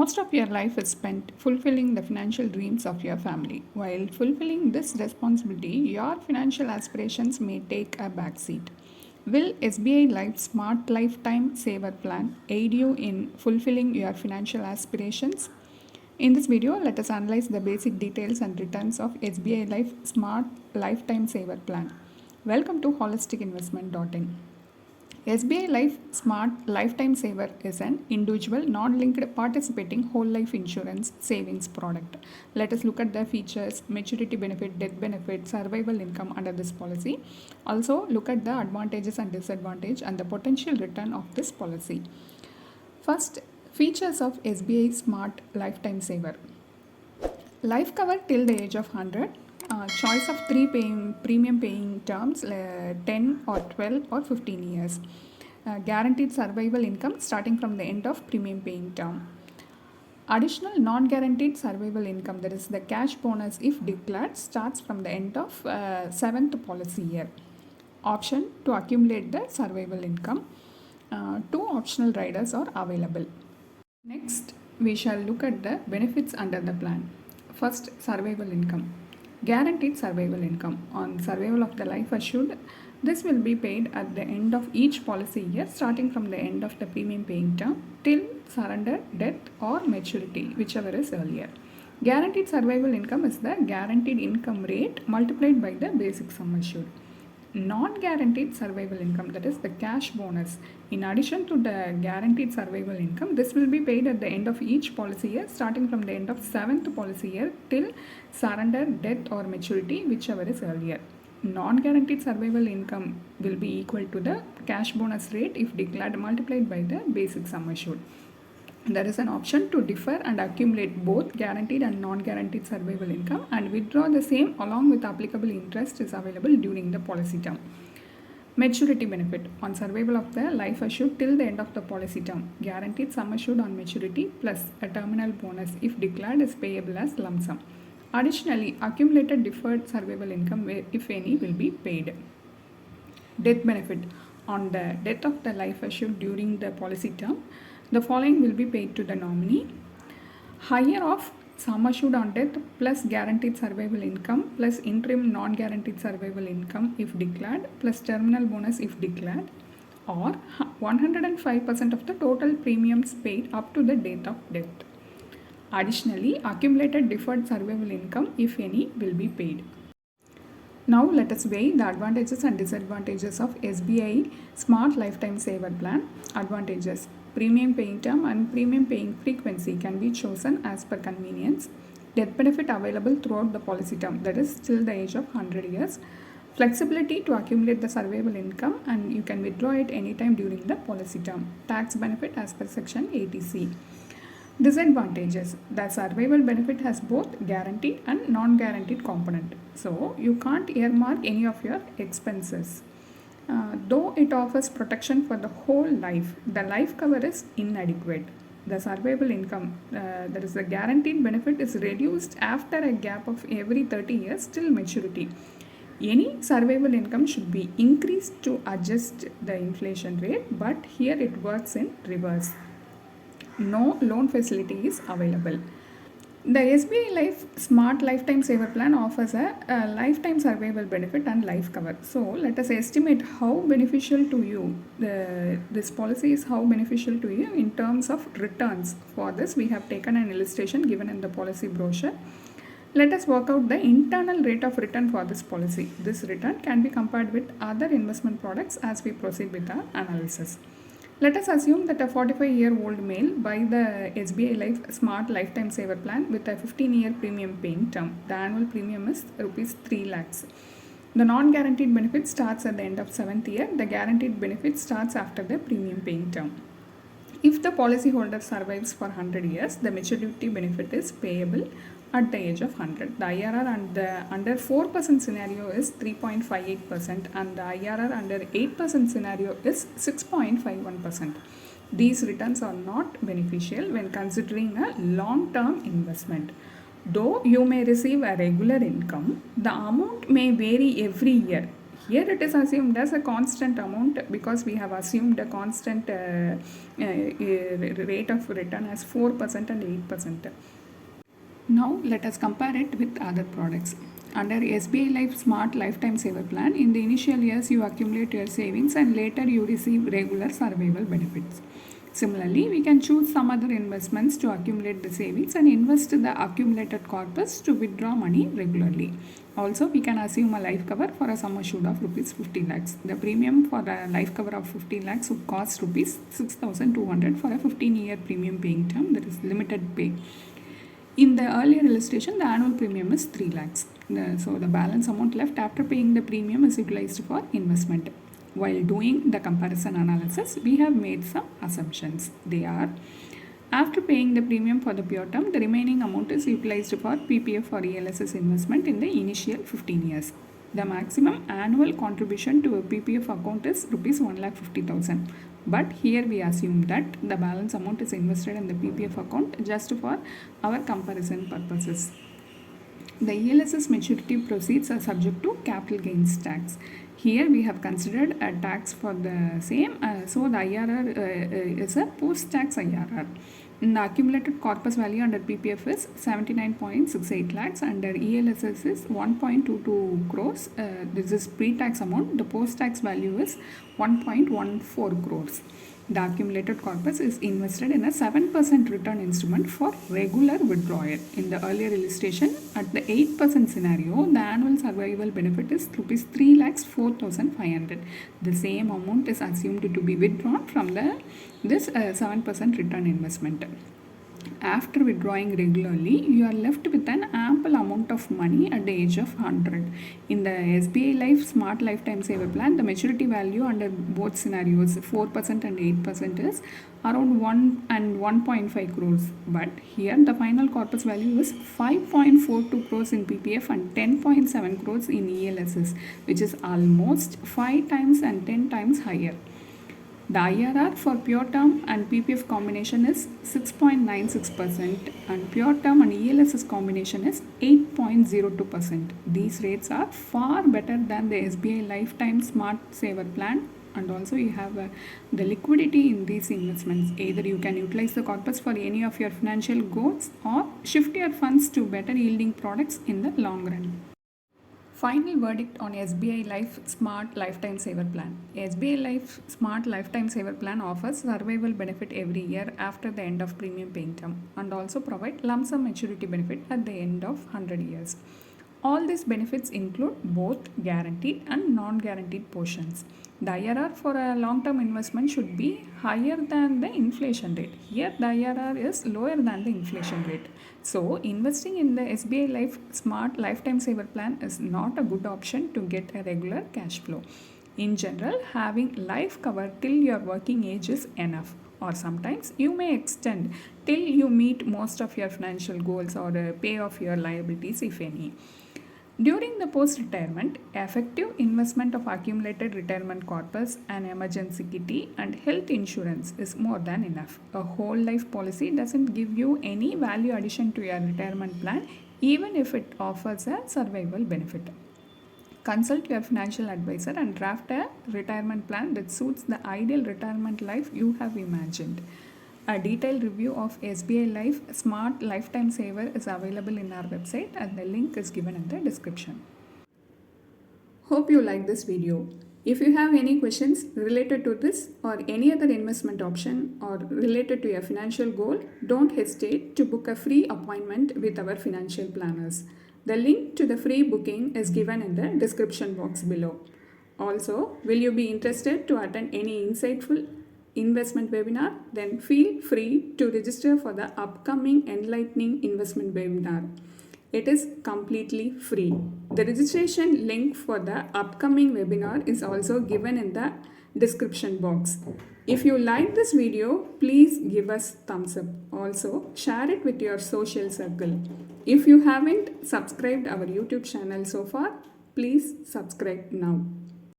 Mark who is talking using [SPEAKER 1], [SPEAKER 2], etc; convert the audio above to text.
[SPEAKER 1] Most of your life is spent fulfilling the financial dreams of your family. While fulfilling this responsibility, your financial aspirations may take a backseat. Will SBI Life Smart Lifetime Saver Plan aid you in fulfilling your financial aspirations? In this video, let us analyze the basic details and returns of SBI Life Smart Lifetime Saver Plan. Welcome to holisticinvestment.in. SBI Life Smart Lifetime Saver is an individual, non-linked participating whole life insurance savings product. Let us look at the features, maturity benefit, death benefit, survival income under this policy. Also, look at the advantages and disadvantages and the potential return of this policy. First, features of SBI Smart Lifetime Saver. Life cover till the age of 100. Choice of three premium paying terms, 10 or 12 or 15 years. Guaranteed survival income starting from the end of premium paying term. Additional non-guaranteed survival income, that is the cash bonus if declared, starts from the end of 7th policy year. Option to accumulate the survival income. Two optional riders are available. Next, we shall look at the benefits under the plan. First, survival income. Guaranteed survival income. On survival of the life assured, this will be paid at the end of each policy year starting from the end of the premium paying term till surrender, death or maturity, whichever is earlier. Guaranteed survival income is the guaranteed income rate multiplied by the basic sum assured. Non-guaranteed survival income, that is the cash bonus. In addition to the guaranteed survival income, this will be paid at the end of each policy year starting from the end of 7th policy year till surrender, death or maturity, whichever is earlier. Non-guaranteed survival income will be equal to the cash bonus rate if declared multiplied by the basic sum assured. There is an option to defer and accumulate both guaranteed and non-guaranteed survival income and withdraw the same along with applicable interest is available during the policy term. Maturity benefit. On survival of the life assured till the end of the policy term, guaranteed sum assured on maturity plus a terminal bonus if declared is payable as lump sum. Additionally, accumulated deferred survival income, if any, will be paid. Death benefit. On the death of the life assured during the policy term, the following will be paid to the nominee. Higher of sum assured on death plus guaranteed survival income plus interim non-guaranteed survival income if declared plus terminal bonus if declared, or 105% of the total premiums paid up to the date of death. Additionally, accumulated deferred survival income, if any, will be paid. Now let us weigh the advantages and disadvantages of SBI Smart Lifetime Saver Plan. Advantages. Premium paying term and premium paying frequency can be chosen as per convenience. Death benefit available throughout the policy term, that is till the age of 100 years. Flexibility to accumulate the survival income and you can withdraw it anytime during the policy term. Tax benefit as per section 80C. Disadvantages. The survival benefit has both guaranteed and non-guaranteed component. So you can't earmark any of your expenses. Though it offers protection for the whole life, the life cover is inadequate. The survival income, that is the guaranteed benefit, is reduced after a gap of every 30 years till maturity. Any survival income should be increased to adjust the inflation rate, but here it works in reverse. No loan facility is available. The SBI Life Smart Lifetime Saver Plan offers a lifetime survival benefit and life cover. So let us estimate how beneficial to you this policy is, how beneficial to you in terms of returns. For this, we have taken an illustration given in the policy brochure. Let us work out the internal rate of return for this policy. This return can be compared with other investment products as we proceed with our analysis. Let us assume that a 45-year-old male buy the SBI Life Smart Lifetime Saver Plan with a 15-year premium paying term. The annual premium is rupees 3 lakhs. The non-guaranteed benefit starts at the end of 7th year. The guaranteed benefit starts after the premium paying term. If the policyholder survives for 100 years, the maturity benefit is payable at the age of 100. The IRR under 4% scenario is 3.58% and the IRR under 8% scenario is 6.51%. These returns are not beneficial when considering a long-term investment. Though you may receive a regular income, the amount may vary every year. Here it is assumed as a constant amount because we have assumed a constant rate of return as 4% and 8%. Now let us compare it with other products. Under SBI Life Smart Lifetime Saver Plan, in the initial years you accumulate your savings and later you receive regular survival benefits. Similarly, we can choose some other investments to accumulate the savings and invest the accumulated corpus to withdraw money regularly. Also, we can assume a life cover for a sum assured of rupees 50 lakhs. The premium for a life cover of 50 lakhs would cost rupees 6,200 for a 15-year premium paying term, that is limited pay. In the earlier illustration, the annual premium is 3 lakhs. So the balance amount left after paying the premium is utilized for investment. While doing the comparison analysis, we have made some assumptions. They are: after paying the premium for the pure term, the remaining amount is utilized for PPF or ELSS investment in the initial 15 years. The maximum annual contribution to a PPF account is rupees 1,50,000. But here we assume that the balance amount is invested in the PPF account just for our comparison purposes. The ELSS maturity proceeds are subject to capital gains tax. Here we have considered a tax for the same, so the IRR is a post-tax IRR. The accumulated corpus value under PPF is 79.68 lakhs, under ELSS is 1.22 crores. This is pre-tax amount. The post-tax value is 1.14 crores. The accumulated corpus is invested in a 7% return instrument for regular withdrawal. In the earlier illustration, at the 8% scenario, the annual survival benefit is rupees 3,04,500. The same amount is assumed to be withdrawn from this 7% return investment. After withdrawing regularly, you are left with an ample amount of money at the age of 100. In the SBI Life Smart Lifetime Saver Plan, the maturity value under both scenarios, 4% and 8%, is around 1 and 1.5 crores. But here the final corpus value is 5.42 crores in PPF and 10.7 crores in ELSS, which is almost 5 times and 10 times higher. The IRR for pure term and PPF combination is 6.96% and pure term and ELSS combination is 8.02%. These rates are far better than the SBI Lifetime Smart Saver Plan, and also you have the liquidity in these investments. Either you can utilize the corpus for any of your financial goals or shift your funds to better yielding products in the long run. Final verdict on SBI Life Smart Lifetime Saver Plan. SBI Life Smart Lifetime Saver Plan offers survival benefit every year after the end of premium paying term and also provide lump sum maturity benefit at the end of 100 years. All these benefits include both guaranteed and non-guaranteed portions. The IRR for a long-term investment should be higher than the inflation rate. Here the IRR is lower than the inflation rate. So investing in the SBI Life Smart Lifetime Saver Plan is not a good option to get a regular cash flow. In general, having life cover till your working age is enough, or sometimes you may extend till you meet most of your financial goals or pay off your liabilities if any. During the post-retirement, effective investment of accumulated retirement corpus, an emergency kitty, and health insurance is more than enough. A whole life policy doesn't give you any value addition to your retirement plan, even if it offers a survival benefit. Consult your financial advisor and draft a retirement plan that suits the ideal retirement life you have imagined. A detailed review of SBI Life Smart Lifetime Saver is available in our website and the link is given in the description. Hope you like this video. If you have any questions related to this or any other investment option or related to your financial goal, don't hesitate to book a free appointment with our financial planners. The link to the free booking is given in the description box below. Also, will you be interested to attend any insightful investment webinar? Then feel free to register for the upcoming Enlightening Investment Webinar. It is completely free. The registration link for the upcoming webinar is also given in the description box. If you like this video, please give us thumbs up. Also, share it with your social circle. If you haven't subscribed our YouTube channel so far, please subscribe now.